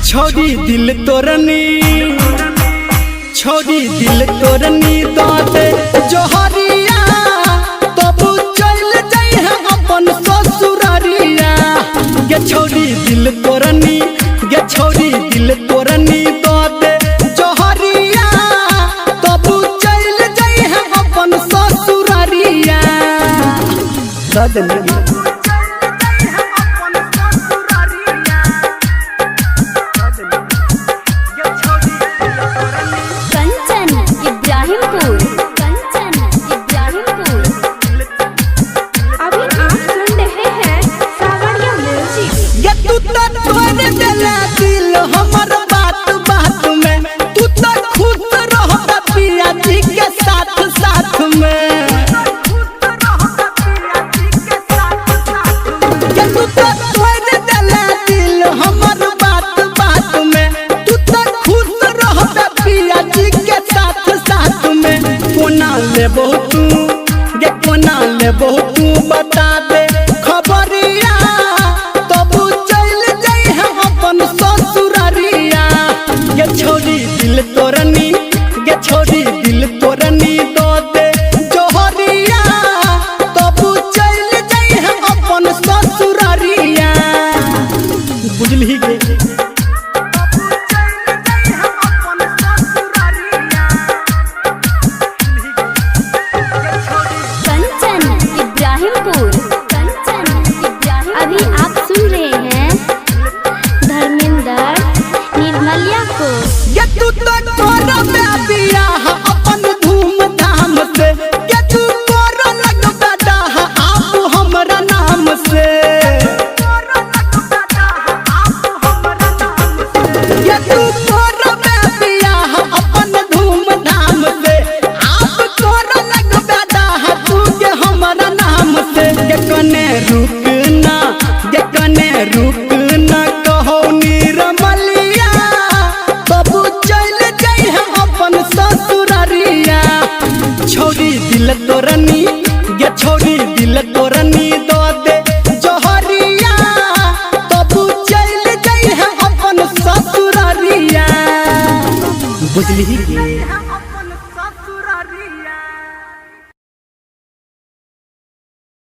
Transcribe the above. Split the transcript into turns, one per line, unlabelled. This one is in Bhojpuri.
छोड़ी दिल तोरनी छोड़ी दिल तोरनी दाते जोहरिया तब चल जाई है अपन ससुरारिया गे छोड़ी दिल तोरनी गे छोड़ी दिल तोरनी दाते जोहरिया तब चल जाई है अपन ससुरारिया सदनी बहुत तू बता दे